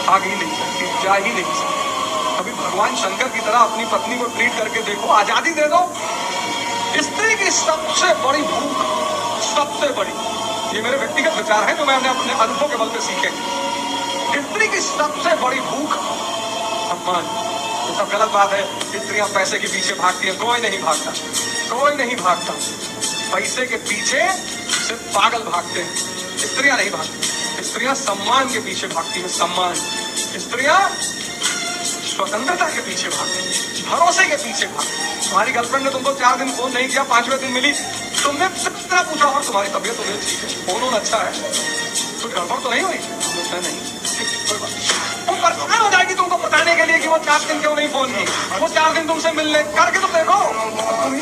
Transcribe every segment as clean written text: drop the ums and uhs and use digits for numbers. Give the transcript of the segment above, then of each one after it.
भाग ही नहीं सकती, जा ही नहीं सकती। कभी भगवान शंकर की तरह अपनी पत्नी को ट्रीट करके देखो, आजादी दे दो। स्त्री की सबसे बड़ी भूख, सबसे बड़ी, ये मेरे व्यक्तिगत विचार है जो मैंने अपने अनुभव के बल पे सीखे। स्त्री की सबसे बड़ी भूख सम्मान। तो सब गलत बात है। स्त्रियां पैसे के पीछे भागती हैं, कोई नहीं भागता, कोई नहीं भागता। पैसे के पीछे सिर्फ पागल भागते हैं, स्त्रियां नहीं भागती। स्त्रियां सम्मान के पीछे भागती हैं, सम्मान। स्त्रियां स्वतंत्रता के पीछे भागती, भरोसे के पीछे भागती। तुम्हारी गर्लफ्रेंड ने तुमको 4 दिन फोन नहीं किया, 5वें दिन मिली, तुमने कितना पूछा और तुम्हारी तबीयत तो ठीक है, फोन अच्छा है, कुछ गड़बड़ तो नहीं हुई? नहीं, वो परेशान हो जाएगी तुमको बताने के लिए कि वो 4 दिन क्यों नहीं फोन की। वो 4 दिन तुमसे मिलने करके तो देखो, तुम ही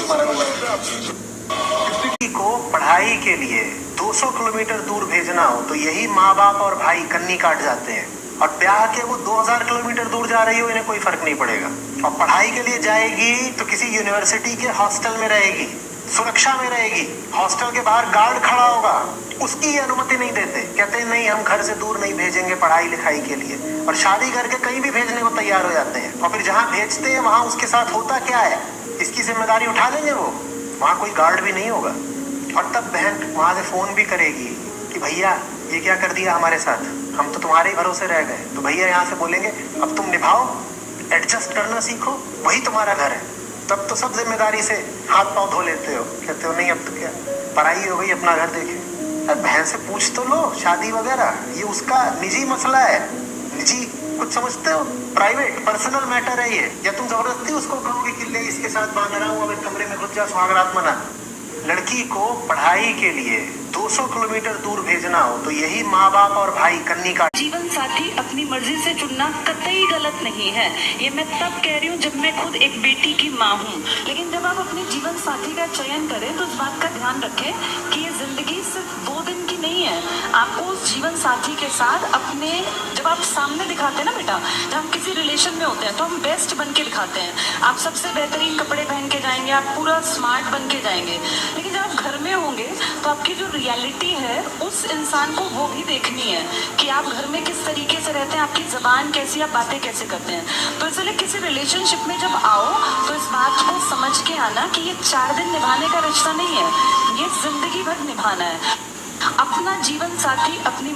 किसी को पढ़ाई के लिए 200 किलोमीटर दूर भेजना हो तो यही माँ बाप और भाई कन्नी काट जाते हैं, और ब्याह के वो 2000 किलोमीटर दूर जा रही हो इन्हें कोई फर्क नहीं पड़ेगा। और पढ़ाई के लिए जाएगी तो किसी यूनिवर्सिटी के हॉस्टल में रहेगी, सुरक्षा में रहेगी, हॉस्टल के बाहर गार्ड खड़ा होगा, उसकी अनुमति नहीं देते, कहते हैं नहीं हम घर से दूर नहीं भेजेंगे पढ़ाई लिखाई के लिए, और शादी करके कहीं भी भेजने को तैयार हो जाते हैं। और फिर जहाँ भेजते हैं वहां उसके साथ होता क्या है, इसकी जिम्मेदारी उठा लेंगे वो, वहां कोई गार्ड भी नहीं होगा। और तब बहन वहां से फोन भी करेगी कि भैया ये क्या कर दिया हमारे साथ, हम तो तुम्हारे ही भरोसे रह गए। तो भैया यहाँ से बोलेंगे अब तुम निभाओ, एडजस्ट करना सीखो, वही तुम्हारा घर है। तब तो सब जिम्मेदारी से हाथ पांव धो लेते हो, कहते हो नहीं अब तो क्या, पढ़ाई हो गई, अपना घर देखे। अब बहन से पूछ तो लो, शादी वगैरह ये उसका निजी मसला है, निजी कुछ समझते हो, प्राइवेट पर्सनल मैटर है ये। या तुम जबरदस्ती उसको कहोगे कि ले इसके साथ बांध रहा हूँ, अब एक कमरे में घुस जा, सुहागरात मना। लड़की को पढ़ाई के लिए 200 किलोमीटर दूर भेजना हो तो यही माँ बाप और भाई कन्नी का। जीवन साथी अपनी मर्जी से चुनना कतई गलत नहीं है, ये मैं तब कह रही हूँ जब मैं खुद एक बेटी की माँ हूँ। लेकिन जब आप अपने जीवन साथी का चयन करें तो इस बात का ध्यान रखें कि ये जिंदगी सिर्फ 2 दिन की नहीं है। आपको उस जीवन साथी के साथ अपने, जब आप सामने दिखाते हैं ना बेटा, जब हम किसी रिलेशन में होते हैं तो हम बेस्ट बन के दिखाते हैं, आप सबसे बेहतरीन कपड़े पहन के जाएंगे, आप पूरा स्मार्ट बन के जाएंगे। लेकिन जब आप घर में होंगे तो आपकी जो रियलिटी है उस इंसान को वो भी देखनी है कि आप घर में किस तरीके से रहते हैं, आपकी जबान कैसी, आप बातें कैसे करते हैं। तो इसलिए किसी रिलेशनशिप में जब आओ तो इस बात को समझ के आना कि ये 4 दिन निभाने का रिश्ता नहीं है, ये जिंदगी भर निभाना है। अपना जीवन साथी अपनी